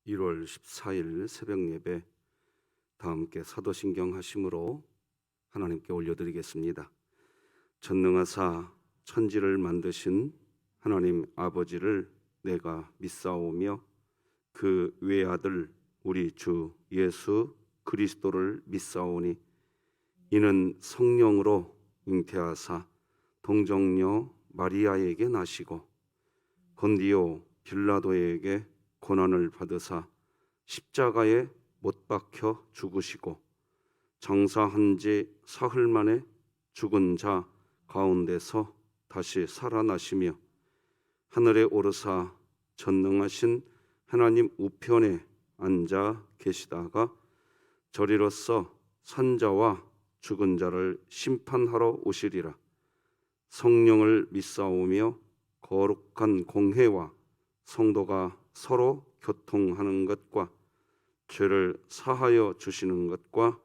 1월 14일 새벽 예배 다 함께 사도신경 하심으로 하나님께 올려드리겠습니다. 전능하사 천지를 만드신 하나님 아버지를 내가 믿사오며 그 외아들 우리 주 예수 그리스도를 믿사오니 이는 성령으로 잉태하사 동정녀 마리아에게 나시고 본디오 빌라도에게 고난을 받으사 십자가에 못 박혀 죽으시고 장사한 지 사흘 만에 죽은 자 가운데서 다시 살아나시며 하늘에 오르사 전능하신 하나님 우편에 앉아 계시다가 저리로서 산자와 죽은 자를 심판하러 오시리라. 성령을 믿사오며 거룩한 공회와 성도가 서로 교통하는 것과 죄를 사하여 주시는 것과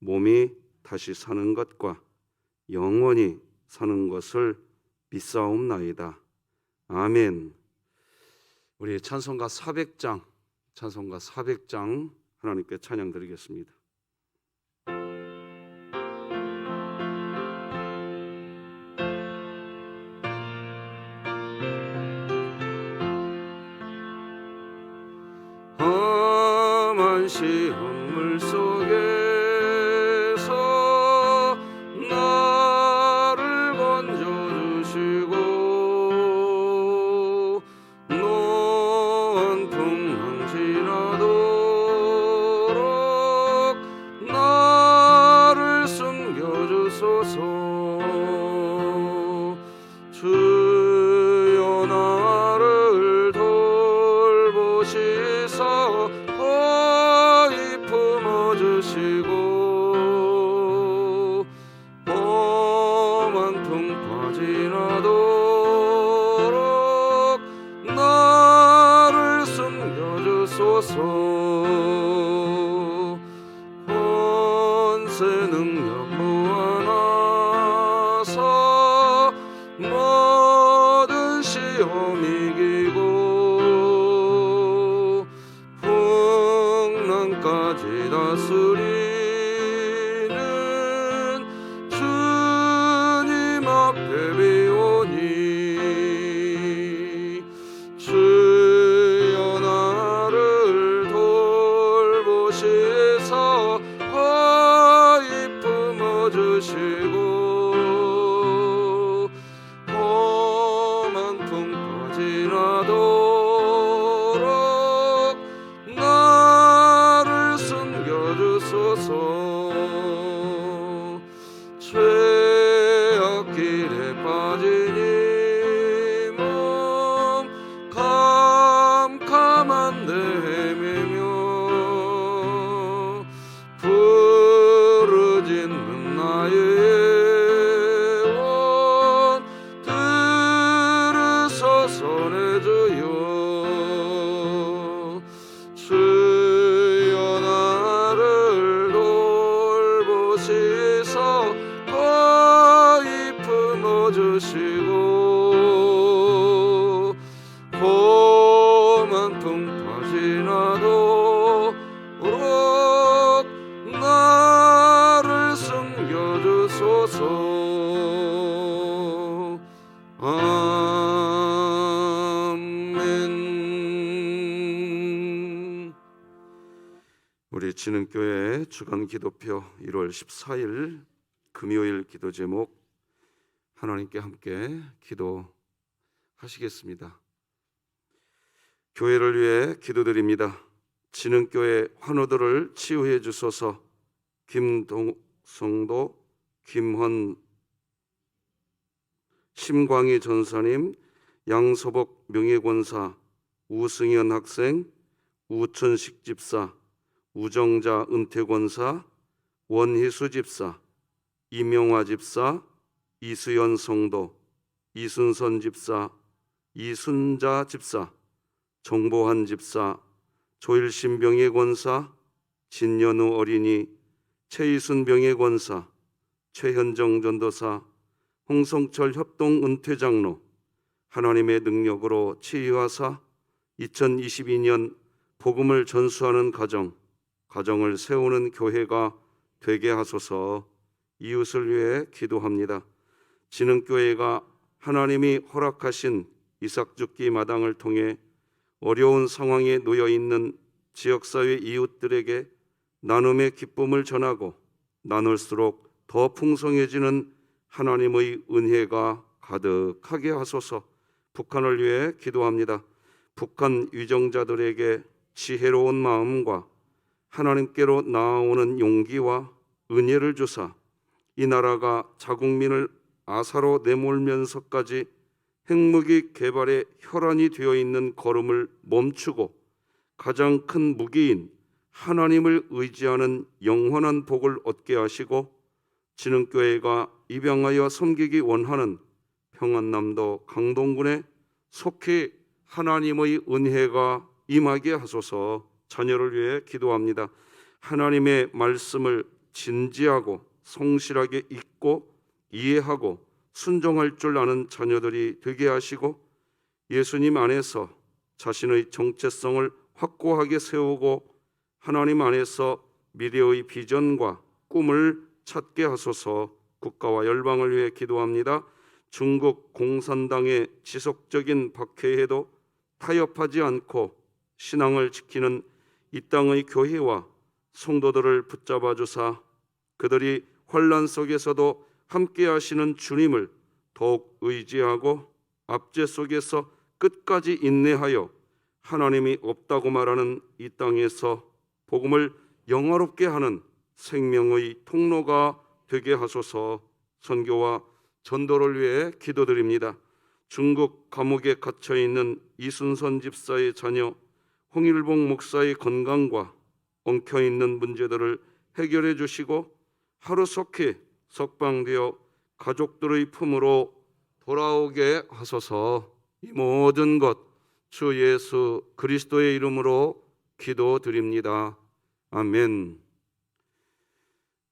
몸이 다시 사는 것과 영원히 사는 것을 믿사옵나이다. 아멘. 우리 찬송가 400장 하나님께 찬양 드리겠습니다. 험한 시험물 속에서 나를 건져주시고 온통 항신하도록 나를 숨겨주소서. 주여 나를 돌보시사 거의 품어주시고 험한 통 빠지나도록 나를 숨겨주소서. 권세 능력 무한하사 모든 시험 이기고 풍랑까지 다스리는 주님 앞에 비오니 주여 나를 돌보시사 거의 품어주시고 험한 통 빠지나도록 나를 숨겨주소서. 죄악길에 빠진 이 몸 캄캄한데 헤매며 부르짖는 나의 원 들으소서 내 주여. 주여 나를 돌보시사 거의 품어주시고 험한 통 빠지나도록 나를 숨겨주소서. 아멘. 우리 진흥교회 주간기도표 1월 14일 금요일 기도 제목 하나님께 함께 기도하시겠습니다. 교회를 위해 기도드립니다. 진흥교회 환우들을 치유해 주소서. 김동성도, 김헌, 심광희 전사님, 양서복 명예권사, 우승현 학생, 우천식 집사, 우정자 은퇴권사, 원희수 집사, 이명화 집사, 이수연 성도, 이순선 집사, 이순자 집사, 정보한 집사, 조일신 명예권사, 진연우 어린이, 최이순 명예권사, 최현정 전도사, 홍성철 협동 은퇴장로, 하나님의 능력으로 치유하사 2022년 복음을 전수하는 가정을 세우는 교회가 되게 하소서. 이웃을 위해 기도합니다. 진흥교회가 하나님이 허락하신 이삭죽기 마당을 통해 어려운 상황에 놓여 있는 지역사회 이웃들에게 나눔의 기쁨을 전하고 나눌수록 더 풍성해지는 하나님의 은혜가 가득하게 하소서. 북한을 위해 기도합니다. 북한 위정자들에게 지혜로운 마음과 하나님께로 나아오는 용기와 은혜를 주사 이 나라가 자국민을 아사로 내몰면서까지 핵무기 개발에 혈안이 되어 있는 걸음을 멈추고 가장 큰 무기인 하나님을 의지하는 영원한 복을 얻게 하시고 진흥교회가 입양하여 섬기기 원하는 평안남도 강동군에 속히 하나님의 은혜가 임하게 하소서. 자녀를 위해 기도합니다. 하나님의 말씀을 진지하고 성실하게 읽고 이해하고 순종할 줄 아는 자녀들이 되게 하시고 예수님 안에서 자신의 정체성을 확고하게 세우고 하나님 안에서 미래의 비전과 꿈을 찾게 하소서. 국가와 열방을 위해 기도합니다. 중국 공산당의 지속적인 박해에도 타협하지 않고 신앙을 지키는 이 땅의 교회와 성도들을 붙잡아 주사 그들이 환난 속에서도 함께 하시는 주님을 더욱 의지하고 압제 속에서 끝까지 인내하여 하나님이 없다고 말하는 이 땅에서 복음을 영화롭게 하는 생명의 통로가 되게 하소서. 선교와 전도를 위해 기도드립니다. 중국 감옥에 갇혀 있는 이순선 집사의 자녀 홍일봉 목사의 건강과 엉켜 있는 문제들을 해결해 주시고 하루속히 석방되어 가족들의 품으로 돌아오게 하소서. 이 모든 것 주 예수 그리스도의 이름으로 기도드립니다. 아멘.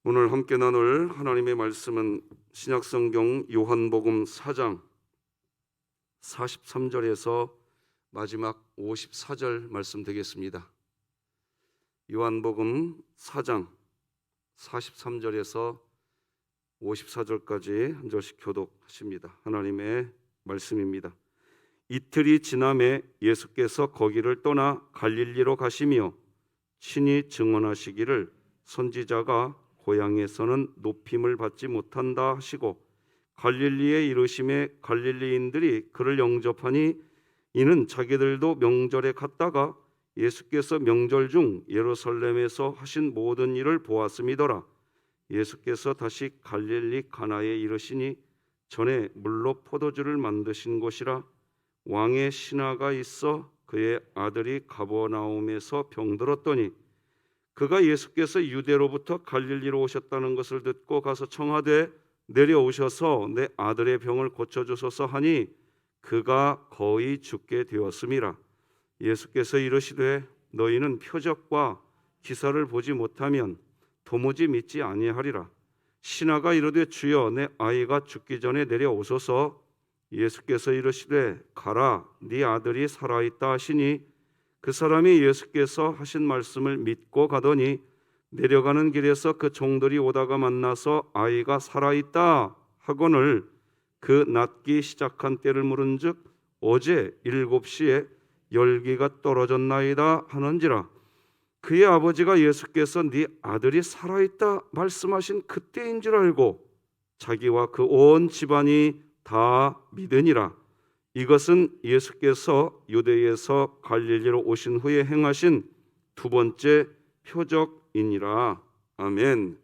오늘 함께 나눌 하나님의 말씀은 신약성경 요한복음 4장 43절에서 마지막 54절 말씀 되겠습니다. 요한복음 4장 43절에서 54절까지 한 절씩 교독하십니다. 하나님의 말씀입니다. 이틀이 지남에 예수께서 거기를 떠나 갈릴리로 가시며 친히 증언하시기를 선지자가 고향에서는 높임을 받지 못한다 하시고 갈릴리에 이르심에 갈릴리인들이 그를 영접하니 이는 자기들도 명절에 갔다가 예수께서 명절 중 예루살렘에서 하신 모든 일을 보았음이더라. 예수께서 다시 갈릴리 가나에 이르시니 전에 물로 포도주를 만드신 곳이라. 왕의 신하가 있어 그의 아들이 가버나움에서 병들었더니 그가 예수께서 유대로부터 갈릴리로 오셨다는 것을 듣고 가서 청하되 내려오셔서 내 아들의 병을 고쳐주소서 하니 그가 거의 죽게 되었음이라. 예수께서 이르시되 너희는 표적과 기사를 보지 못하면 도무지 믿지 아니하리라. 신하가 이르되 주여 내 아이가 죽기 전에 내려오소서. 예수께서 이르시되 가라 네 아들이 살아있다 하시니 그 사람이 예수께서 하신 말씀을 믿고 가더니 내려가는 길에서 그 종들이 오다가 만나서 아이가 살아있다 하거늘 그 낫기 시작한 때를 물은즉 어제 7시에 열기가 떨어졌나이다 하는지라. 그의 아버지가 예수께서 네 아들이 살아있다 말씀하신 그때인 줄 알고 자기와 그 온 집안이 다 믿으니라. 이것은 예수께서 유대에서 갈릴리로 오신 후에 행하신 두 번째 표적이니라. 아멘.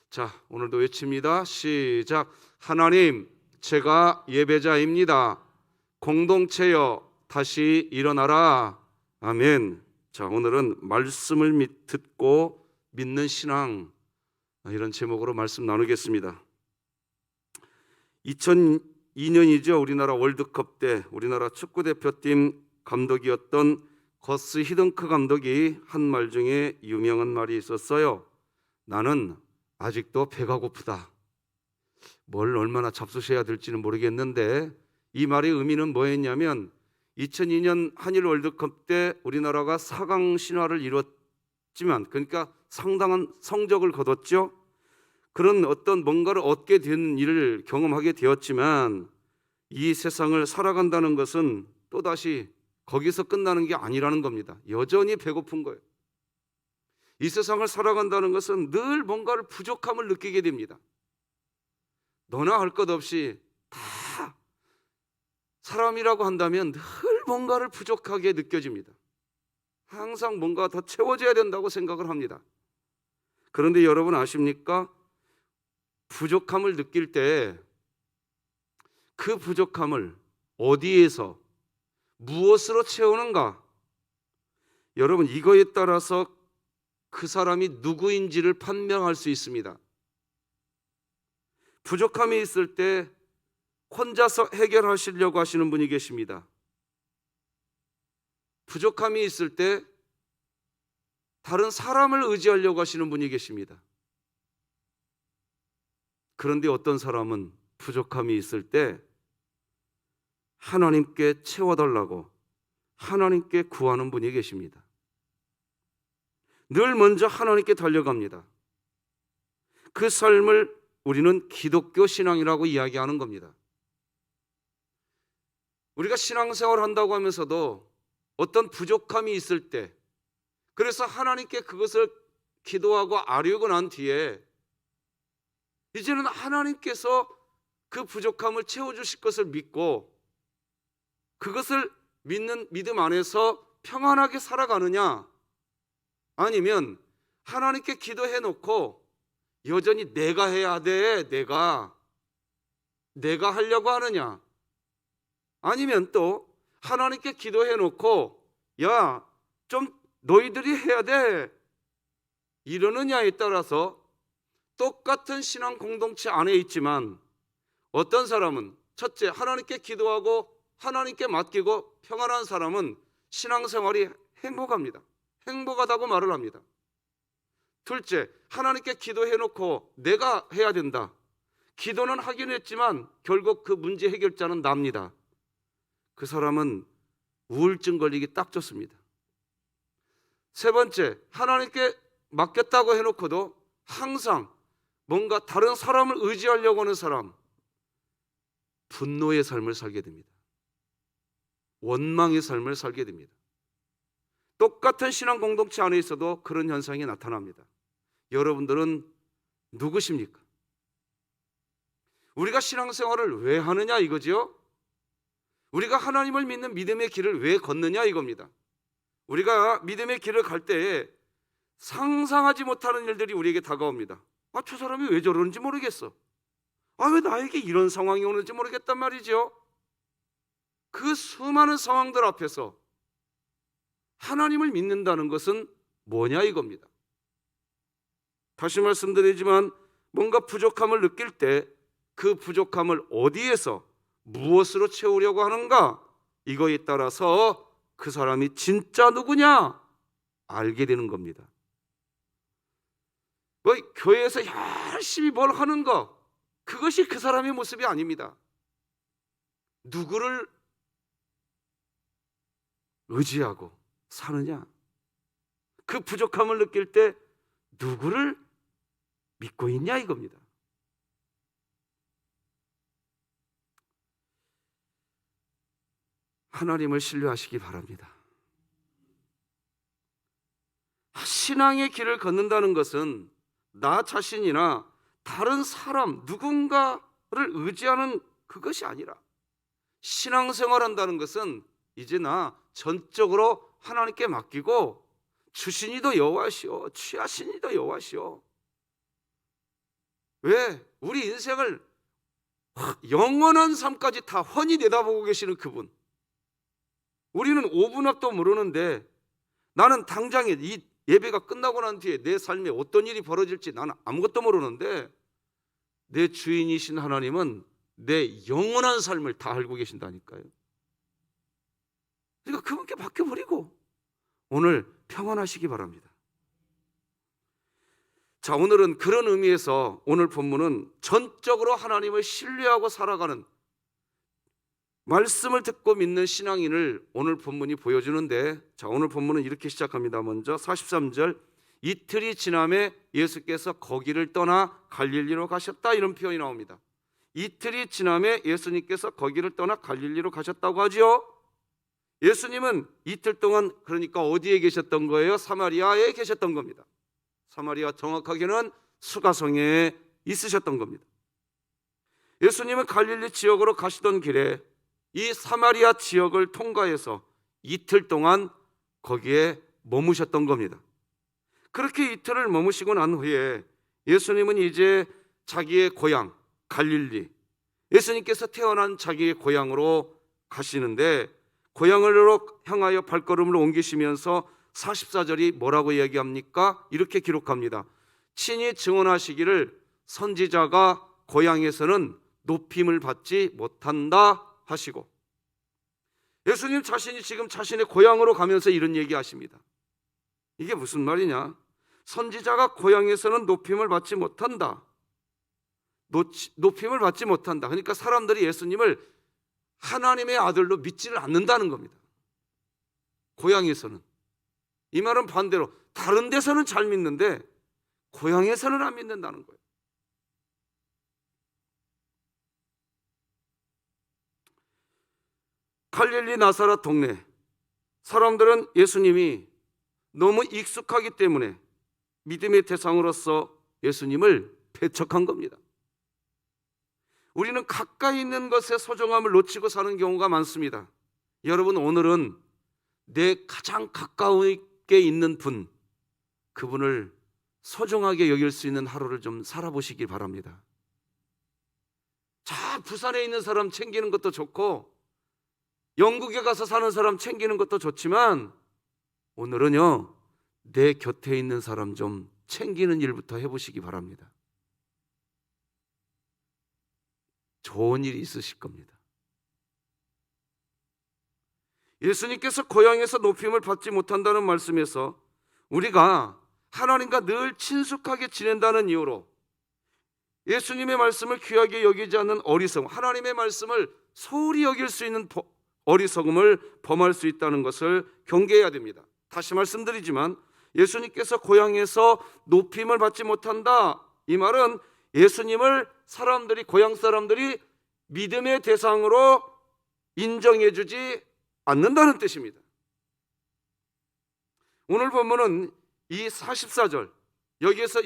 자, 오늘도 외칩니다. 시작. 하나님, 제가 예배자입니다. 공동체여 다시 일어나라. 아멘. 자, 오늘은 말씀을 듣고 믿는 신앙, 이런 제목으로 말씀 나누겠습니다. 2002년이죠. 우리나라 월드컵 때 우리나라 축구대표팀 감독이었던 거스 히든크 감독이 한 말 중에 유명한 말이 있었어요. 나는 아직도 배가 고프다. 뭘 얼마나 잡수셔야 될지는 모르겠는데 이 말의 의미는 뭐였냐면 2002년 한일 월드컵 때 우리나라가 4강 신화를 이뤘지만, 그러니까 상당한 성적을 거뒀죠. 그런 어떤 뭔가를 얻게 된 일을 경험하게 되었지만, 이 세상을 살아간다는 것은 또다시 거기서 끝나는 게 아니라는 겁니다. 여전히 배고픈 거예요. 이 세상을 살아간다는 것은 늘 뭔가를 부족함을 느끼게 됩니다. 너나 할 것 없이 다 사람이라고 한다면 늘 뭔가를 부족하게 느껴집니다. 항상 뭔가 더 채워져야 된다고 생각을 합니다. 그런데 여러분 아십니까? 부족함을 느낄 때 그 부족함을 어디에서 무엇으로 채우는가? 여러분, 이거에 따라서 그 사람이 누구인지를 판명할 수 있습니다. 부족함이 있을 때 혼자서 해결하시려고 하시는 분이 계십니다. 부족함이 있을 때 다른 사람을 의지하려고 하시는 분이 계십니다. 그런데 어떤 사람은 부족함이 있을 때 하나님께 채워달라고 하나님께 구하는 분이 계십니다. 늘 먼저 하나님께 달려갑니다. 그 삶을 우리는 기독교 신앙이라고 이야기하는 겁니다. 우리가 신앙생활을 한다고 하면서도 어떤 부족함이 있을 때, 그래서 하나님께 그것을 기도하고 아뢰고 난 뒤에 이제는 하나님께서 그 부족함을 채워주실 것을 믿고 그것을 믿는 믿음 안에서 평안하게 살아가느냐, 아니면 하나님께 기도해 놓고 여전히 내가 해야 돼, 내가 하려고 하느냐, 아니면 또 하나님께 기도해 놓고 야, 좀 너희들이 해야 돼 이러느냐에 따라서 똑같은 신앙 공동체 안에 있지만 어떤 사람은 첫째, 하나님께 기도하고 하나님께 맡기고 평안한 사람은 신앙생활이 행복합니다. 행복하다고 말을 합니다. 둘째, 하나님께 기도해 놓고 내가 해야 된다. 기도는 하긴 했지만 결국 그 문제 해결자는 납니다. 그 사람은 우울증 걸리기 딱 좋습니다. 세 번째, 하나님께 맡겼다고 해놓고도 항상 뭔가 다른 사람을 의지하려고 하는 사람, 분노의 삶을 살게 됩니다. 원망의 삶을 살게 됩니다. 똑같은 신앙 공동체 안에 있어도 그런 현상이 나타납니다. 여러분들은 누구십니까? 우리가 신앙생활을 왜 하느냐 이거죠? 우리가 하나님을 믿는 믿음의 길을 왜 걷느냐 이겁니다. 우리가 믿음의 길을 갈 때에 상상하지 못하는 일들이 우리에게 다가옵니다. 저 사람이 왜 저러는지 모르겠어. 왜 나에게 이런 상황이 오는지 모르겠단 말이죠. 그 수많은 상황들 앞에서 하나님을 믿는다는 것은 뭐냐 이겁니다. 다시 말씀드리지만 뭔가 부족함을 느낄 때 그 부족함을 어디에서 무엇으로 채우려고 하는가, 이거에 따라서 그 사람이 진짜 누구냐 알게 되는 겁니다. 교회에서 열심히 뭘 하는 거, 그것이 그 사람의 모습이 아닙니다. 누구를 의지하고 사느냐, 그 부족함을 느낄 때 누구를 믿고 있냐 이겁니다. 하나님을 신뢰하시기 바랍니다. 신앙의 길을 걷는다는 것은 나 자신이나 다른 사람 누군가를 의지하는 그것이 아니라, 신앙생활한다는 것은 이제 나 전적으로 하나님께 맡기고 주신이도 여호와시오, 취하신이도 여호와시오. 왜? 우리 인생을 영원한 삶까지 다 훤히 내다보고 계시는 그분. 우리는 5분 앞도 모르는데, 나는 당장에 이 예배가 끝나고 난 뒤에 내 삶에 어떤 일이 벌어질지 나는 아무것도 모르는데, 내 주인이신 하나님은 내 영원한 삶을 다 알고 계신다니까요. 그러니까 그분께 맡겨버리고 오늘 평안하시기 바랍니다. 자, 오늘은 그런 의미에서 오늘 본문은 전적으로 하나님을 신뢰하고 살아가는, 말씀을 듣고 믿는 신앙인을 오늘 본문이 보여주는데, 자, 오늘 본문은 이렇게 시작합니다. 먼저 43절, 이틀이 지남에 예수께서 거기를 떠나 갈릴리로 가셨다, 이런 표현이 나옵니다. 이틀이 지남에 예수님께서 거기를 떠나 갈릴리로 가셨다고 하지요. 예수님은 이틀 동안, 그러니까 어디에 계셨던 거예요? 사마리아에 계셨던 겁니다. 사마리아, 정확하게는 수가성에 있으셨던 겁니다. 예수님은 갈릴리 지역으로 가시던 길에 이 사마리아 지역을 통과해서 이틀 동안 거기에 머무셨던 겁니다. 그렇게 이틀을 머무시고 난 후에 예수님은 이제 자기의 고향 갈릴리, 예수님께서 태어난 자기의 고향으로 가시는데, 고향으로 향하여 발걸음을 옮기시면서 44절이 뭐라고 이야기합니까? 이렇게 기록합니다. 친히 증언하시기를 선지자가 고향에서는 높임을 받지 못한다 하시고, 예수님 자신이 지금 자신의 고향으로 가면서 이런 얘기하십니다. 이게 무슨 말이냐? 선지자가 고향에서는 높임을 받지 못한다. 높임을 받지 못한다. 그러니까 사람들이 예수님을 하나님의 아들로 믿지를 않는다는 겁니다. 고향에서는. 이 말은 반대로 다른 데서는 잘 믿는데 고향에서는 안 믿는다는 거예요. 갈릴리 나사렛 동네 사람들은 예수님이 너무 익숙하기 때문에 믿음의 대상으로서 예수님을 배척한 겁니다. 우리는 가까이 있는 것의 소중함을 놓치고 사는 경우가 많습니다. 여러분, 오늘은 내 가장 가까이 있는 분, 그분을 소중하게 여길 수 있는 하루를 좀 살아보시길 바랍니다. 자, 부산에 있는 사람 챙기는 것도 좋고 영국에 가서 사는 사람 챙기는 것도 좋지만 오늘은요, 내 곁에 있는 사람 좀 챙기는 일부터 해보시기 바랍니다. 좋은 일이 있으실 겁니다. 예수님께서 고향에서 높임을 받지 못한다는 말씀에서 우리가 하나님과 늘 친숙하게 지낸다는 이유로 예수님의 말씀을 귀하게 여기지 않는 어리석음, 하나님의 말씀을 소홀히 여길 수 있는 어리석음을 범할 수 있다는 것을 경계해야 됩니다. 다시 말씀드리지만 예수님께서 고향에서 높임을 받지 못한다, 이 말은 예수님을 사람들이, 고향 사람들이 믿음의 대상으로 인정해주지 않는다는 뜻입니다. 오늘 본문은 이 44절, 여기에서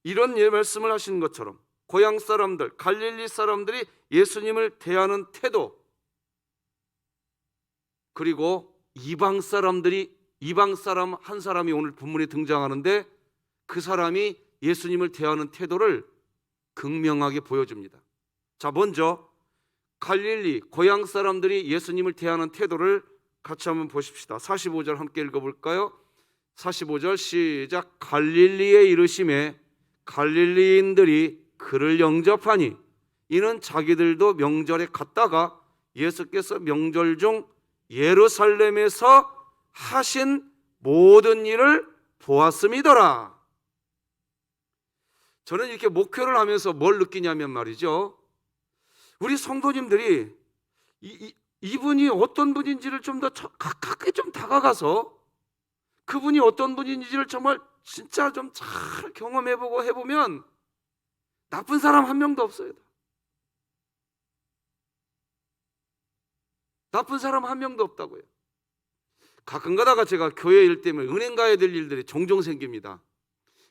이런 말씀을 하시는 것처럼 고향 사람들, 갈릴리 사람들이 예수님을 대하는 태도, 그리고 이방 사람 한 사람이 오늘 본문에 등장하는데 그 사람이 예수님을 대하는 태도를 극명하게 보여줍니다. 자, 먼저 갈릴리 고향 사람들이 예수님을 대하는 태도를 같이 한번 보십시다. 45절 함께 읽어볼까요? 45절 시작. 갈릴리에 이르심에 갈릴리인들이 그를 영접하니 이는 자기들도 명절에 갔다가 예수께서 명절 중 예루살렘에서 하신 모든 일을 보았음이더라. 저는 이렇게 목회를 하면서 뭘 느끼냐면 말이죠, 우리 성도님들이 이분이 어떤 분인지를 좀 더 가깝게 좀 다가가서 그분이 어떤 분인지를 정말 진짜 좀 잘 경험해보고 해보면 나쁜 사람 한 명도 없어요. 나쁜 사람 한 명도 없다고요. 가끔 가다가 제가 교회 일 때문에 은행 가야 될 일들이 종종 생깁니다.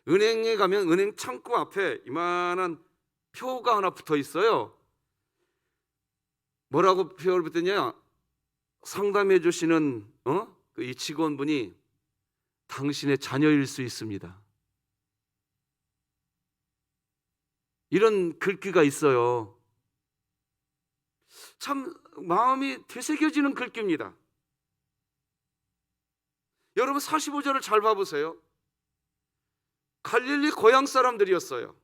은행에 가면 은행 창구 앞에 이만한 표가 하나 붙어 있어요. 뭐라고 표를 붙였냐? 상담해 주시는 이 직원분이 당신의 자녀일 수 있습니다. 이런 글귀가 있어요. 참 마음이 되새겨지는 글귀입니다. 여러분 45절을 잘 봐보세요. 갈릴리 고향 사람들이었어요.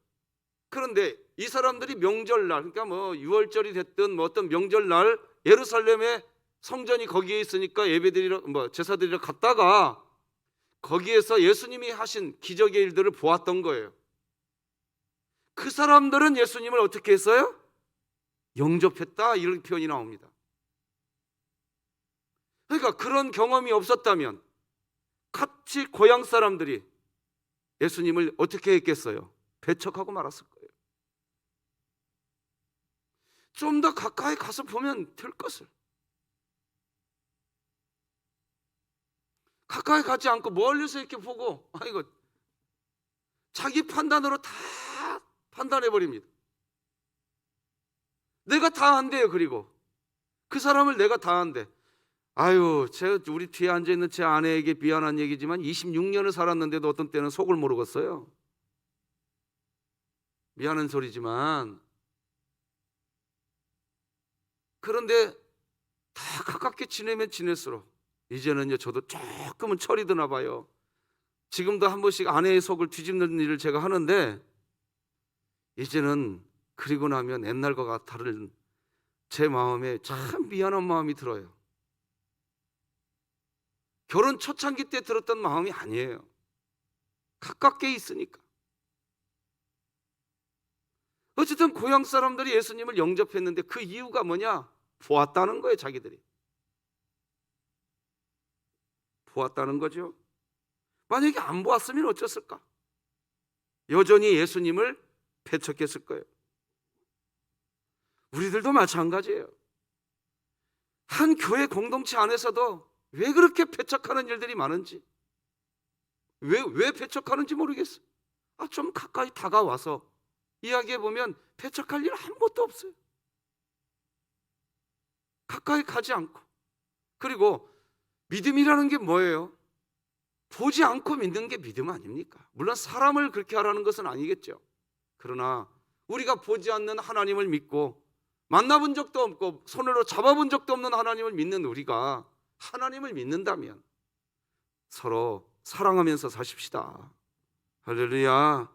그런데 이 사람들이 명절날, 그러니까 뭐 6월절이 됐든 뭐 어떤 명절날 예루살렘에 성전이 거기에 있으니까 예배드리러 제사드리러 갔다가 거기에서 예수님이 하신 기적의 일들을 보았던 거예요. 그 사람들은 예수님을 어떻게 했어요? 영접했다, 이런 표현이 나옵니다. 그러니까 그런 경험이 없었다면 같이 고향 사람들이 예수님을 어떻게 했겠어요? 배척하고 말았을 거예요. 좀 더 가까이 가서 보면 될 것을. 가까이 가지 않고 멀리서 이렇게 보고 이거 자기 판단으로 다 판단해 버립니다. 내가 다 한대요. 그리고 그 사람을 내가 다 한대. 우리 뒤에 앉아있는 제 아내에게 미안한 얘기지만 26년을 살았는데도 어떤 때는 속을 모르겠어요. 미안한 소리지만, 그런데 다 가깝게 지내면 지낼수록 이제는요, 저도 조금은 철이 드나 봐요. 지금도 한 번씩 아내의 속을 뒤집는 일을 제가 하는데, 이제는 그리고 나면 옛날과 다른 제 마음에 참 미안한 마음이 들어요. 결혼 초창기 때 들었던 마음이 아니에요. 가깝게 있으니까. 어쨌든 고향 사람들이 예수님을 영접했는데 그 이유가 뭐냐? 보았다는 거예요. 자기들이 보았다는 거죠. 만약에 안 보았으면 어쩌을까? 여전히 예수님을 배척했을 거예요. 우리들도 마찬가지예요. 한 교회 공동체 안에서도 왜 그렇게 배척하는 일들이 많은지, 왜 배척하는지 모르겠어요. 좀 가까이 다가와서 이야기해보면 배척할 일 아무것도 없어요. 가까이 가지 않고. 그리고 믿음이라는 게 뭐예요? 보지 않고 믿는 게 믿음 아닙니까? 물론 사람을 그렇게 하라는 것은 아니겠죠. 그러나 우리가 보지 않는 하나님을 믿고 만나본 적도 없고 손으로 잡아본 적도 없는 하나님을 믿는 우리가 하나님을 믿는다면 서로 사랑하면서 사십시다. 할렐루야.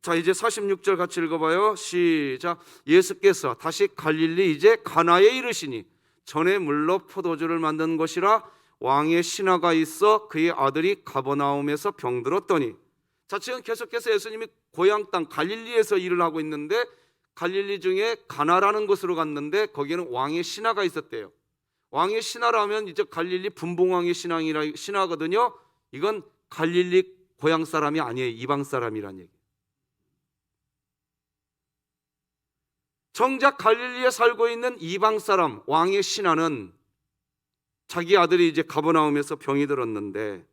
자, 이제 46절 같이 읽어봐요. 시작. 예수께서 다시 갈릴리 이제 가나에 이르시니 전에 물로 포도주를 만든 것이라 왕의 신하가 있어 그의 아들이 가버나움에서 병들었더니. 자, 지금 계속해서 예수님이 고향 땅 갈릴리에서 일을 하고 있는데 갈릴리 중에 가나라는 곳으로 갔는데 거기에는 왕의 신하가 있었대요. 왕의 신하라면 이제 갈릴리 분봉왕의 신하거든요. 이건 갈릴리 고향 사람이 아니에요. 이방 사람이란 얘기. 정작 갈릴리에 살고 있는 이방 사람 왕의 신하는 자기 아들이 이제 가버나움에서 병이 들었는데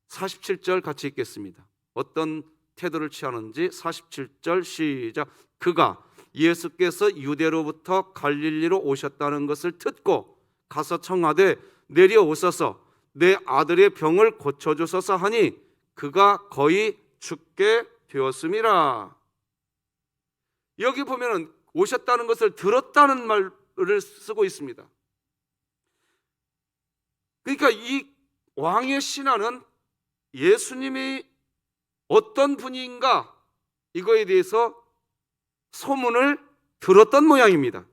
47절 같이 읽겠습니다. 어떤 태도를 취하는지. 47절 시작. 그가 예수께서 유대로부터 갈릴리로 오셨다는 것을 듣고 가서 청하되 내려오소서 내 아들의 병을 고쳐주소서 하니 그가 거의 죽게 되었음이라. 여기 보면은 오셨다는 것을 들었다는 말을 쓰고 있습니다. 그러니까 이 왕의 신하는 예수님이 어떤 분인가 이거에 대해서 소문을 들었던 모양입니다.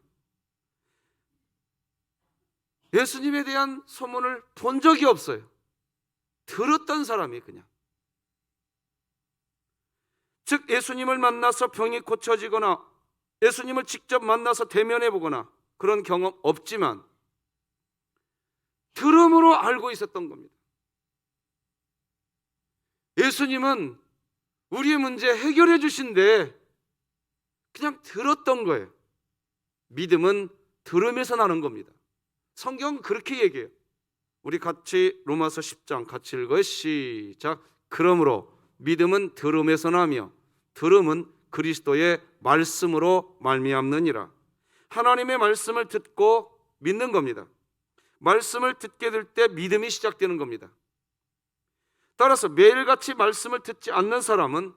예수님에 대한 소문을 본 적이 없어요. 들었던 사람이 그냥. 즉 예수님을 만나서 병이 고쳐지거나 예수님을 직접 만나서 대면해 보거나 그런 경험 없지만 들음으로 알고 있었던 겁니다. 예수님은 우리의 문제 해결해 주신데 그냥 들었던 거예요. 믿음은 들음에서 나는 겁니다. 성경은 그렇게 얘기해요. 우리 같이 로마서 10장 같이 읽어요. 시작. 그러므로 믿음은 들음에서 나며 들음은 그리스도의 말씀으로 말미암느니라. 하나님의 말씀을 듣고 믿는 겁니다. 말씀을 듣게 될 때 믿음이 시작되는 겁니다. 따라서 매일같이 말씀을 듣지 않는 사람은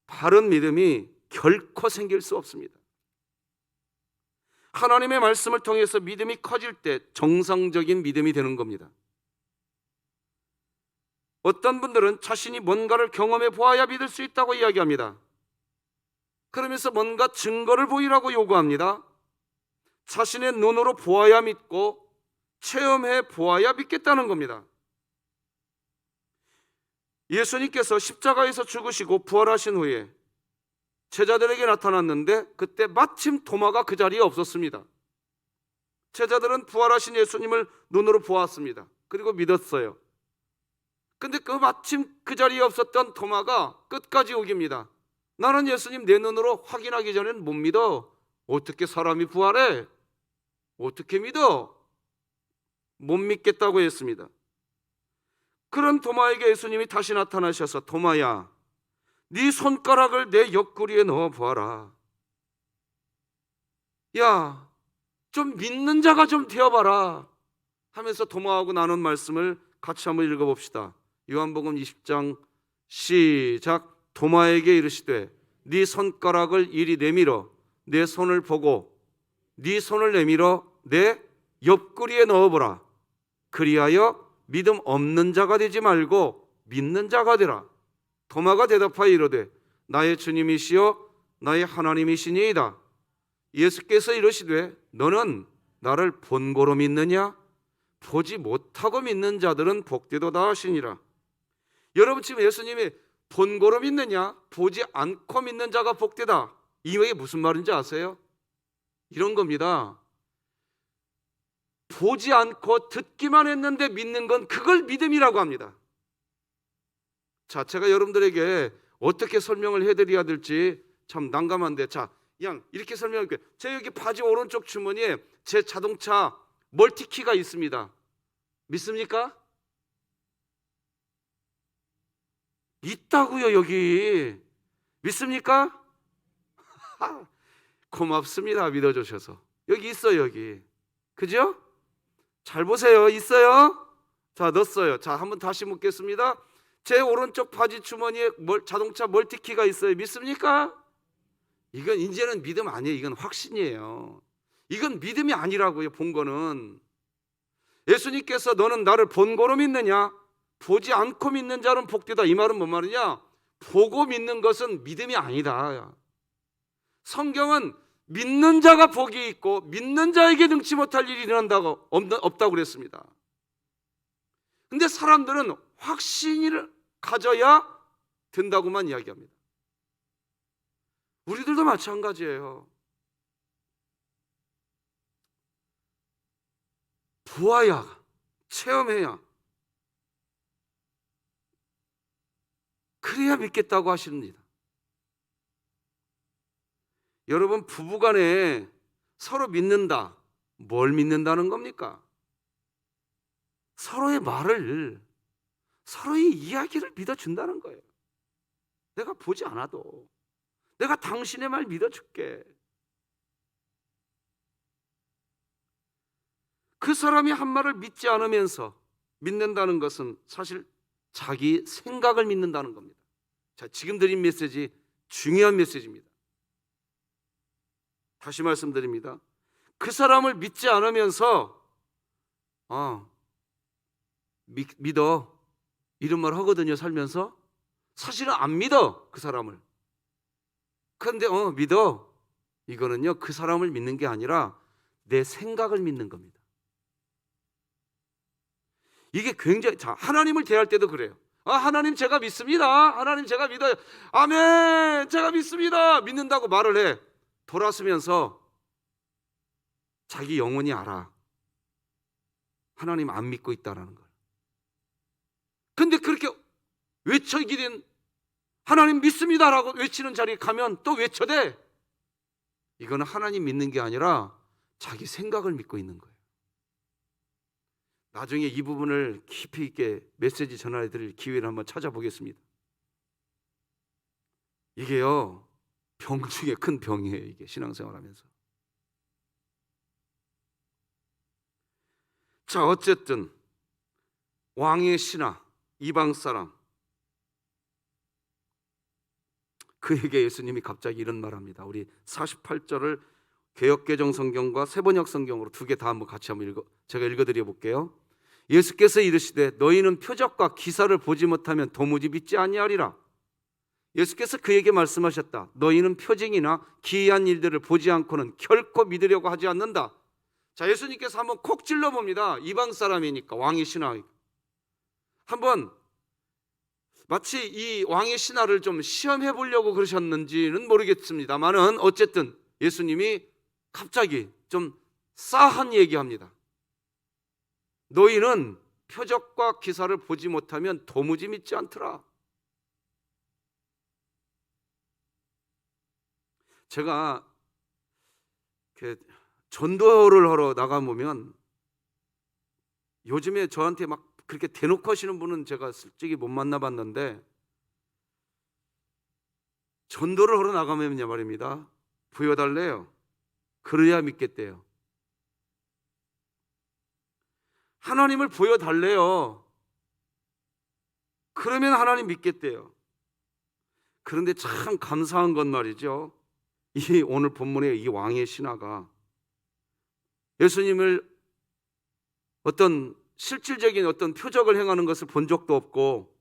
바른 믿음이 결코 생길 수 없습니다. 하나님의 말씀을 통해서 믿음이 커질 때 정상적인 믿음이 되는 겁니다. 어떤 분들은 자신이 뭔가를 경험해 보아야 믿을 수 있다고 이야기합니다. 그러면서 뭔가 증거를 보이라고 요구합니다. 자신의 눈으로 보아야 믿고 체험해 보아야 믿겠다는 겁니다. 예수님께서 십자가에서 죽으시고 부활하신 후에 제자들에게 나타났는데 그때 마침 도마가 그 자리에 없었습니다. 제자들은 부활하신 예수님을 눈으로 보았습니다. 그리고 믿었어요. 근데 마침 그 자리에 없었던 도마가 끝까지 우깁니다. 나는 예수님 내 눈으로 확인하기 전에는 못 믿어. 어떻게 사람이 부활해? 어떻게 믿어? 못 믿겠다고 했습니다. 그런 도마에게 예수님이 다시 나타나셔서 도마야, 네 손가락을 내 옆구리에 넣어 보아라. 야, 좀 믿는 자가 좀 되어봐라 하면서 도마하고 나눈 말씀을 같이 한번 읽어봅시다. 요한복음 20장 시작. 도마에게 이르시되 네 손가락을 이리 내밀어 내 손을 보고 네 손을 내밀어 내 옆구리에 넣어보라. 그리하여 믿음 없는 자가 되지 말고 믿는 자가 되라. 도마가 대답하여 이르되 나의 주님이시여 나의 하나님이시니이다. 예수께서 이르시되 너는 나를 본고로 믿느냐? 보지 못하고 믿는 자들은 복되도다 하시니라. 여러분, 지금 예수님이 본고로 믿느냐? 보지 않고 믿는 자가 복되다. 이게 무슨 말인지 아세요? 이런 겁니다. 보지 않고 듣기만 했는데 믿는 건 그걸 믿음이라고 합니다. 자, 제가 여러분들에게 어떻게 설명을 해드려야 될지 참 난감한데, 자, 그냥 이렇게 설명할게요. 제 여기 바지 오른쪽 주머니에 제 자동차 멀티키가 있습니다. 믿습니까? 있다고요, 여기. 믿습니까? 고맙습니다, 믿어주셔서. 여기 있어요, 여기. 그죠? 잘 보세요. 있어요? 자, 넣었어요. 자, 한번 다시 묻겠습니다. 제 오른쪽 바지 주머니에 자동차 멀티키가 있어요. 믿습니까? 이건 이제는 믿음 아니에요. 이건 확신이에요. 이건 믿음이 아니라고요. 본 거는. 예수님께서 너는 나를 본고로 믿느냐? 보지 않고 믿는 자는 복되다. 이 말은 뭔 말이냐? 보고 믿는 것은 믿음이 아니다. 성경은 믿는 자가 복이 있고 믿는 자에게 능치 못할 일이 일어난다고 없다고 그랬습니다. 근데 사람들은 확신을 가져야 된다고만 이야기합니다. 우리들도 마찬가지예요. 보아야, 체험해야, 그래야 믿겠다고 하십니다. 여러분, 부부간에 서로 믿는다. 뭘 믿는다는 겁니까? 서로의 말을, 서로의 이야기를 믿어준다는 거예요. 내가 보지 않아도 내가 당신의 말 믿어줄게. 그 사람이 한 말을 믿지 않으면서 믿는다는 것은 사실 자기 생각을 믿는다는 겁니다. 자, 지금 드린 메시지 중요한 메시지입니다. 다시 말씀드립니다. 그 사람을 믿지 않으면서 믿어 이런 말 하거든요. 살면서 사실은 안 믿어 그 사람을. 그런데 믿어, 이거는요 그 사람을 믿는 게 아니라 내 생각을 믿는 겁니다. 이게 굉장히, 자, 하나님을 대할 때도 그래요. 하나님 제가 믿습니다. 하나님 제가 믿어요. 아멘, 제가 믿습니다. 믿는다고 말을 해. 돌아서면서 자기 영혼이 알아. 하나님 안 믿고 있다라는 걸. 근데 그렇게 외쳐기는 하나님 믿습니다라고 외치는 자리에 가면 또 외쳐대. 이거는 하나님 믿는 게 아니라 자기 생각을 믿고 있는 거예요. 나중에 이 부분을 깊이 있게 메시지 전해 드릴 기회를 한번 찾아보겠습니다. 이게요, 병 중에 큰 병이에요. 이게 신앙생활하면서. 자, 어쨌든 왕의 신하, 이방 사람, 그에게 예수님이 갑자기 이런 말합니다. 우리 48절을 개역개정 성경과 세번역 성경으로 두 개 다 한번 같이 한번 제가 읽어드려 볼게요. 예수께서 이르시되 너희는 표적과 기사를 보지 못하면 도무지 믿지 아니하리라. 예수께서 그에게 말씀하셨다. 너희는 표징이나 기이한 일들을 보지 않고는 결코 믿으려고 하지 않는다. 자, 예수님께서 한번 콕 찔러 봅니다. 이방 사람이니까, 왕의 신하. 한번 마치 이 왕의 신하를 좀 시험해 보려고 그러셨는지는 모르겠습니다만은 어쨌든 예수님이 갑자기 좀 싸한 얘기합니다. 너희는 표적과 기사를 보지 못하면 도무지 믿지 않더라. 제가 전도를 하러 나가보면 요즘에 저한테 막 그렇게 대놓고 하시는 분은 제가 솔직히 못 만나봤는데, 전도를 하러 나가면요 말입니다, 부여달래요. 그래야 믿겠대요. 하나님을 보여달래요. 그러면 하나님 믿겠대요. 그런데 참 감사한 건 말이죠, 이 오늘 본문의 이 왕의 신하가 예수님을 어떤 실질적인 어떤 표적을 행하는 것을 본 적도 없고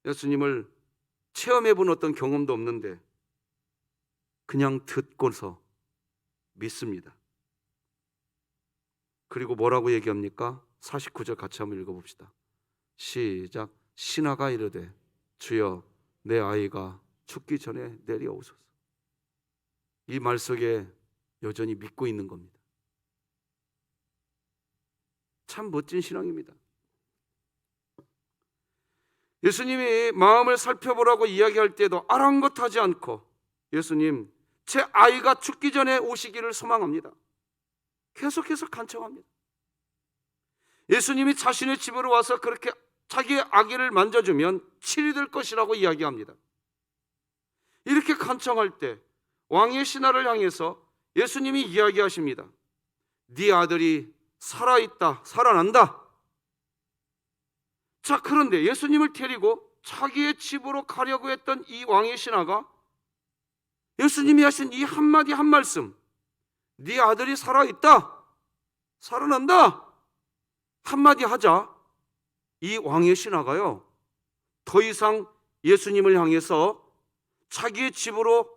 예수님을 체험해 본 어떤 경험도 없는데 그냥 듣고서 믿습니다. 그리고 뭐라고 얘기합니까? 49절 같이 한번 읽어봅시다. 시작. 신하가 이르되 주여 내 아이가 죽기 전에 내려오소서. 이 말 속에 여전히 믿고 있는 겁니다. 참 멋진 신앙입니다. 예수님이 마음을 살펴보라고 이야기할 때도 아랑곳하지 않고 예수님, 제 아이가 죽기 전에 오시기를 소망합니다. 계속해서 간청합니다. 예수님이 자신의 집으로 와서 그렇게 자기의 아기를 만져주면 칠이 될 것이라고 이야기합니다. 이렇게 간청할 때 왕의 신하를 향해서 예수님이 이야기하십니다. 네 아들이 살아있다, 살아난다. 자, 그런데 예수님을 데리고 자기의 집으로 가려고 했던 이 왕의 신하가 예수님이 하신 이 한마디 한 말씀, 네 아들이 살아있다, 살아난다 한마디 하자 이 왕의 신하가요 더 이상 예수님을 향해서 자기의 집으로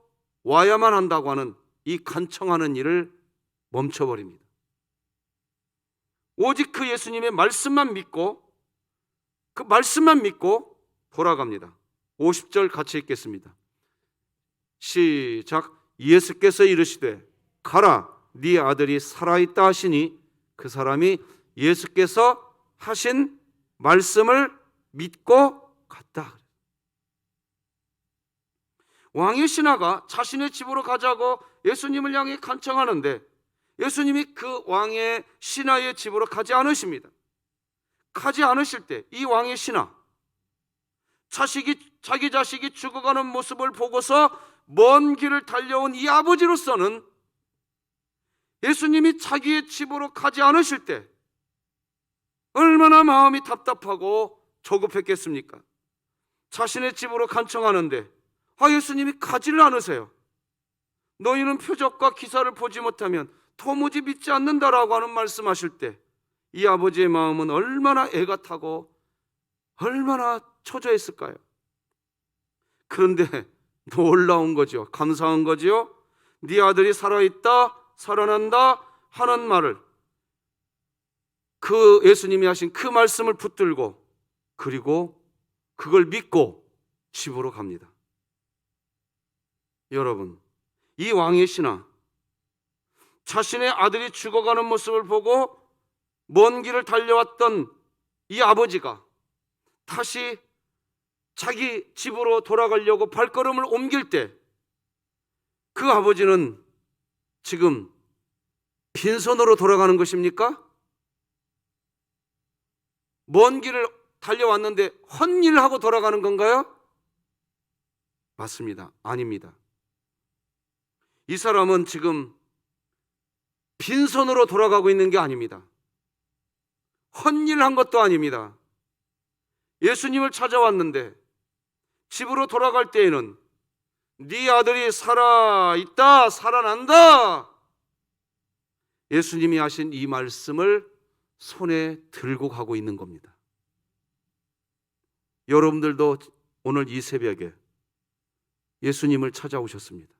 와야만 한다고 하는 이 간청하는 일을 멈춰버립니다. 오직 그 예수님의 말씀만 믿고, 그 말씀만 믿고 돌아갑니다. 50절 같이 읽겠습니다. 시작. 예수께서 이르시되 가라, 네 아들이 살아있다 하시니 그 사람이 예수께서 하신 말씀을 믿고 갔다. 왕의 신하가 자신의 집으로 가자고 예수님을 향해 간청하는데 예수님이 그 왕의 신하의 집으로 가지 않으십니다. 가지 않으실 때 이 왕의 신하, 자기 자식이 죽어가는 모습을 보고서 먼 길을 달려온 이 아버지로서는 예수님이 자기의 집으로 가지 않으실 때 얼마나 마음이 답답하고 조급했겠습니까? 자신의 집으로 간청하는데 예수님이 가지를 않으세요. 너희는 표적과 기사를 보지 못하면 도무지 믿지 않는다라고 하는 말씀하실 때 이 아버지의 마음은 얼마나 애가 타고 얼마나 초조했을까요? 그런데 놀라운 거죠. 감사한 거죠. 네 아들이 살아있다, 살아난다 하는 말을, 그 예수님이 하신 그 말씀을 붙들고 그리고 그걸 믿고 집으로 갑니다. 여러분, 이 왕의 신하, 자신의 아들이 죽어가는 모습을 보고 먼 길을 달려왔던 이 아버지가 다시 자기 집으로 돌아가려고 발걸음을 옮길 때 그 아버지는 지금 빈손으로 돌아가는 것입니까? 먼 길을 달려왔는데 헛일을 하고 돌아가는 건가요? 맞습니다. 아닙니다. 이 사람은 지금 빈손으로 돌아가고 있는 게 아닙니다. 헛일한 것도 아닙니다. 예수님을 찾아왔는데 집으로 돌아갈 때에는 네 아들이 살아있다, 살아난다, 예수님이 하신 이 말씀을 손에 들고 가고 있는 겁니다. 여러분들도 오늘 이 새벽에 예수님을 찾아오셨습니다.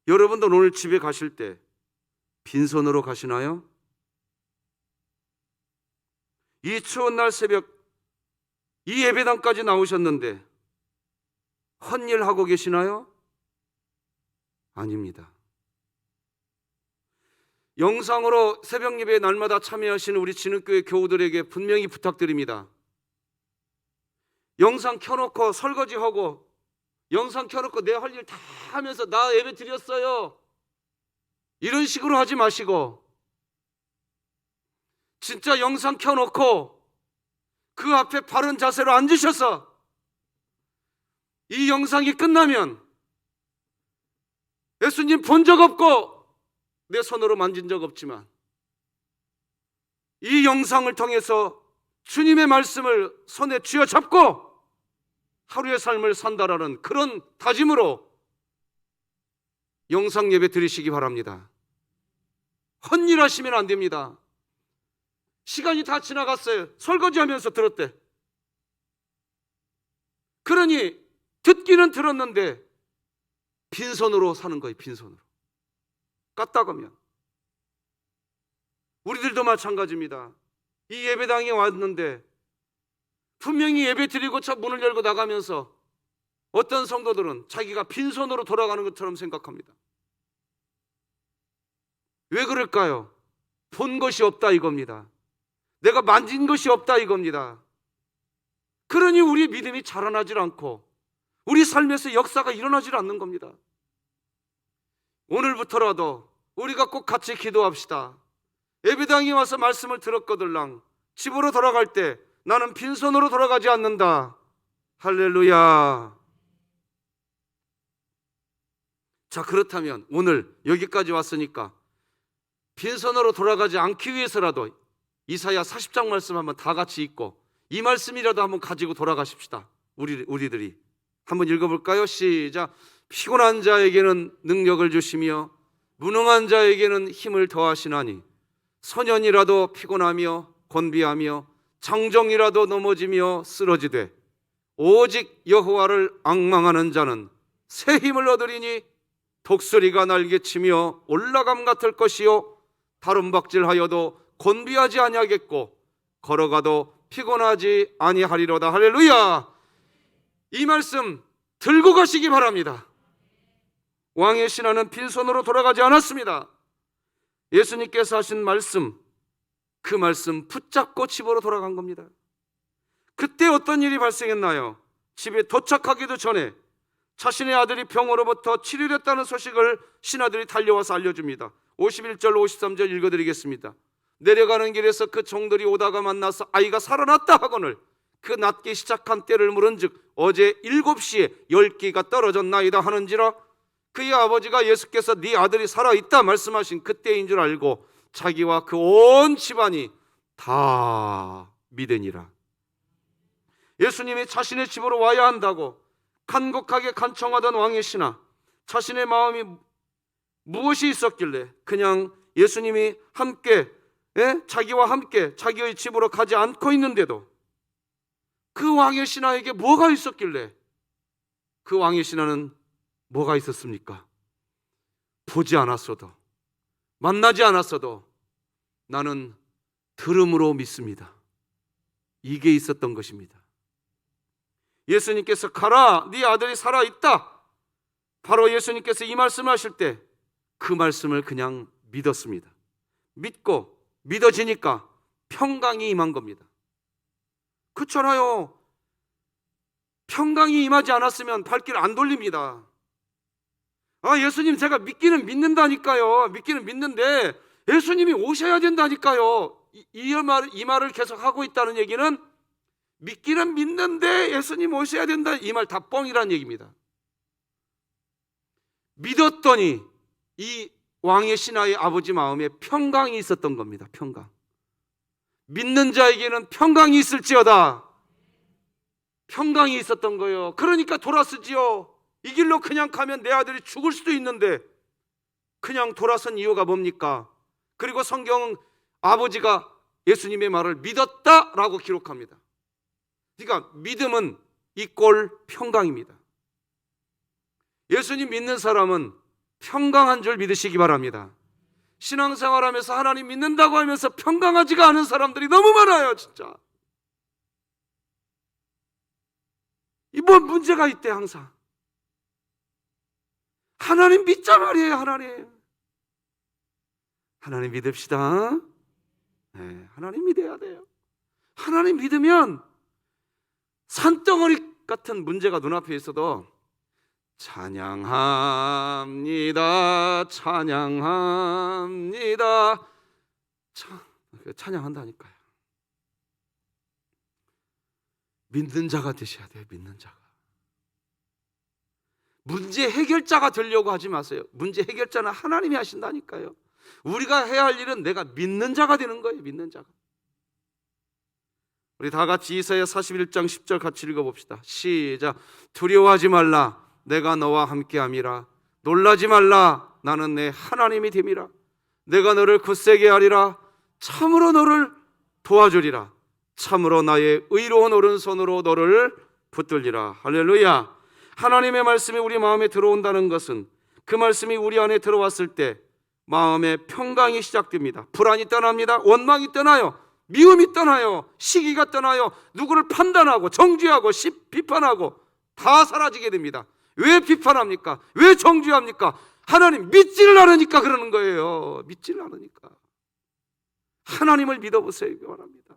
여러분도 오늘 집에 가실 때 빈손으로 가시나요? 이 추운 날 새벽 이 예배당까지 나오셨는데 헛일 하고 계시나요? 아닙니다. 영상으로 새벽 예배 날마다 참여하시는 우리 진흥교회 교우들에게 분명히 부탁드립니다. 영상 켜놓고 설거지하고 영상 켜놓고 내 할 일 다 하면서 나 예배 드렸어요, 이런 식으로 하지 마시고 진짜 영상 켜놓고 그 앞에 바른 자세로 앉으셔서 이 영상이 끝나면 예수님 본 적 없고 내 손으로 만진 적 없지만 이 영상을 통해서 주님의 말씀을 손에 쥐어잡고 하루의 삶을 산다라는 그런 다짐으로 영상 예배 드리시기 바랍니다. 헛일 하시면 안 됩니다. 시간이 다 지나갔어요. 설거지하면서 들었대. 그러니 듣기는 들었는데 빈손으로 사는 거예요. 빈손으로. 까딱하면. 우리들도 마찬가지입니다. 이 예배당에 왔는데 분명히 예배 드리고 차 문을 열고 나가면서 어떤 성도들은 자기가 빈손으로 돌아가는 것처럼 생각합니다. 왜 그럴까요? 본 것이 없다 이겁니다. 내가 만진 것이 없다 이겁니다. 그러니 우리의 믿음이 자라나질 않고 우리 삶에서 역사가 일어나질 않는 겁니다. 오늘부터라도 우리가 꼭 같이 기도합시다. 예배당에 와서 말씀을 들었거들랑 집으로 돌아갈 때 나는 빈손으로 돌아가지 않는다. 할렐루야. 자, 그렇다면 오늘 여기까지 왔으니까 빈손으로 돌아가지 않기 위해서라도 이사야 40장 말씀 한번 다 같이 읽고 이 말씀이라도 한번 가지고 돌아가십시다. 우리들이 한번 읽어볼까요? 시작. 피곤한 자에게는 능력을 주시며 무능한 자에게는 힘을 더하시나니 소년이라도 피곤하며 곤비하며 장정이라도 넘어지며 쓰러지되 오직 여호와를 앙망하는 자는 새 힘을 얻으리니 독수리가 날개치며 올라감 같을 것이요 다름박질하여도 곤비하지 아니하겠고 걸어가도 피곤하지 아니하리로다. 할렐루야. 이 말씀 들고 가시기 바랍니다. 왕의 신하는 빈손으로 돌아가지 않았습니다. 예수님께서 하신 말씀, 그 말씀 붙잡고 집으로 돌아간 겁니다. 그때 어떤 일이 발생했나요? 집에 도착하기도 전에 자신의 아들이 병으로부터 치료됐다는 소식을 신하들이 달려와서 알려줍니다. 51절 53절 읽어드리겠습니다. 내려가는 길에서 그 종들이 오다가 만나서 아이가 살아났다 하거늘 그 낫기 시작한 때를 물은즉 어제 7시에 10기가 떨어졌나이다 하는지라. 그의 아버지가 예수께서 네 아들이 살아있다 말씀하신 그때인 줄 알고 자기와 그 온 집안이 다 믿으니라. 예수님이 자신의 집으로 와야 한다고 간곡하게 간청하던 왕의 신하, 자신의 마음이 무엇이 있었길래 그냥 예수님이 함께 자기와 함께 자기의 집으로 가지 않고 있는데도 그 왕의 신하에게 뭐가 있었길래 그 왕의 신하는 뭐가 있었습니까? 보지 않았어도 만나지 않았어도 나는 들음으로 믿습니다. 이게 있었던 것입니다. 예수님께서 가라 네 아들이 살아있다, 바로 예수님께서 이 말씀을 하실 때 그 말씀을 그냥 믿었습니다. 믿고 믿어지니까 평강이 임한 겁니다. 그렇잖아요. 평강이 임하지 않았으면 발길 안 돌립니다. 예수님 제가 믿기는 믿는다니까요. 믿기는 믿는데 예수님이 오셔야 된다니까요. 이 말을 계속 하고 있다는 얘기는 믿기는 믿는데 예수님 오셔야 된다, 이 말 다 뻥이라는 얘기입니다. 믿었더니 이 왕의 신하의 아버지 마음에 평강이 있었던 겁니다. 평강. 믿는 자에게는 평강이 있을지어다. 평강이 있었던 거예요. 그러니까 돌아서지요. 이 길로 그냥 가면 내 아들이 죽을 수도 있는데 그냥 돌아선 이유가 뭡니까? 그리고 성경은 아버지가 예수님의 말을 믿었다라고 기록합니다. 그러니까 믿음은 이꼴 평강입니다. 예수님 믿는 사람은 평강한 줄 믿으시기 바랍니다. 신앙생활하면서 하나님 믿는다고 하면서 평강하지가 않은 사람들이 너무 많아요. 진짜 뭐 문제가 있대. 항상 하나님 믿자 말이에요. 하나님 하나님 믿읍시다. 네, 하나님 믿어야 돼요. 하나님 믿으면 산덩어리 같은 문제가 눈앞에 있어도 찬양합니다, 찬양합니다. 찬양한다니까요. 믿는 자가 되셔야 돼요. 믿는 자가. 문제 해결자가 되려고 하지 마세요. 문제 해결자는 하나님이 하신다니까요. 우리가 해야 할 일은 내가 믿는 자가 되는 거예요. 믿는 자가. 우리 다 같이 이사야 41장 10절 같이 읽어봅시다. 시작. 두려워하지 말라, 내가 너와 함께함이라. 놀라지 말라, 나는 내 하나님이 됨이라. 내가 너를 굳세게 하리라. 참으로 너를 도와주리라. 참으로 나의 의로운 오른손으로 너를 붙들리라. 할렐루야. 하나님의 말씀이 우리 마음에 들어온다는 것은 그 말씀이 우리 안에 들어왔을 때 마음의 평강이 시작됩니다. 불안이 떠납니다. 원망이 떠나요. 미움이 떠나요. 시기가 떠나요. 누구를 판단하고 정죄하고 비판하고 다 사라지게 됩니다. 왜 비판합니까? 왜 정죄합니까? 하나님 믿지를 않으니까 그러는 거예요. 믿지를 않으니까. 하나님을 믿어보세요. 바랍니다.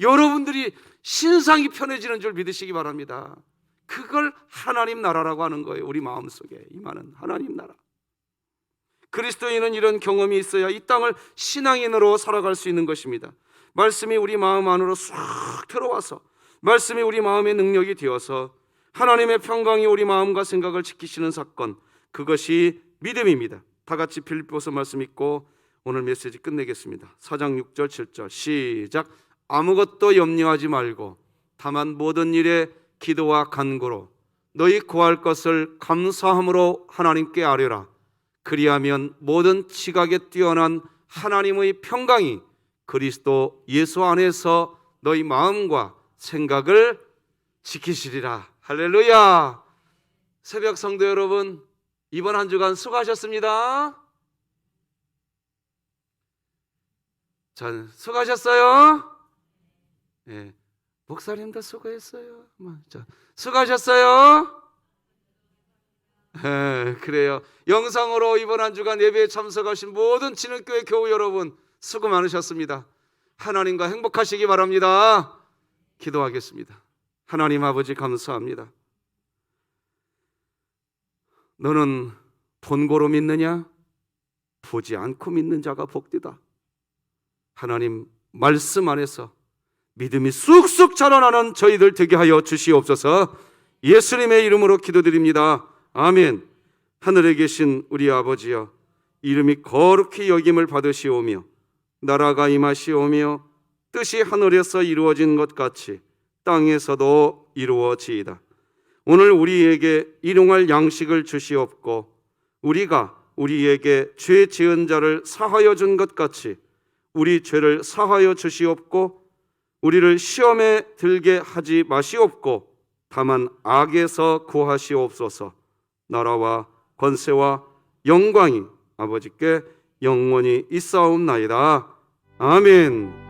여러분들이 신상이 편해지는 줄 믿으시기 바랍니다. 그걸 하나님 나라라고 하는 거예요. 우리 마음속에 임하는 하나님 나라. 그리스도인은 이런 경험이 있어야 이 땅을 신앙인으로 살아갈 수 있는 것입니다. 말씀이 우리 마음 안으로 쑥 들어와서 말씀이 우리 마음의 능력이 되어서 하나님의 평강이 우리 마음과 생각을 지키시는 사건, 그것이 믿음입니다. 다 같이 빌립보서 말씀 읽고 오늘 메시지 끝내겠습니다. 4장 6절 7절 시작. 아무것도 염려하지 말고 다만 모든 일에 기도와 간구로 너희 구할 것을 감사함으로 하나님께 아뢰라. 그리하면 모든 지각에 뛰어난 하나님의 평강이 그리스도 예수 안에서 너희 마음과 생각을 지키시리라. 할렐루야. 새벽 성도 여러분, 이번 한 주간 수고하셨습니다. 자, 수고하셨어요. 네, 목사님도 수고했어요. 자, 수고하셨어요. 네, 그래요. 영상으로 이번 한 주간 예배에 참석하신 모든 진흥교회 교우 여러분 수고 많으셨습니다. 하나님과 행복하시기 바랍니다. 기도하겠습니다. 하나님 아버지 감사합니다. 너는 본고로 믿느냐? 보지 않고 믿는 자가 복되다. 하나님 말씀 안에서 믿음이 쑥쑥 자라나는 저희들 되게 하여 주시옵소서. 예수님의 이름으로 기도드립니다. 아멘. 하늘에 계신 우리 아버지여, 이름이 거룩히 여김을 받으시오며 나라가 임하시오며 뜻이 하늘에서 이루어진 것 같이 땅에서도 이루어지이다. 오늘 우리에게 일용할 양식을 주시옵고 우리가 우리에게 죄 지은 자를 사하여 준 것 같이 우리 죄를 사하여 주시옵고 우리를 시험에 들게 하지 마시옵고 다만 악에서 구하시옵소서. 나라와 권세와 영광이 아버지께 영원히 있사옵나이다. 아멘.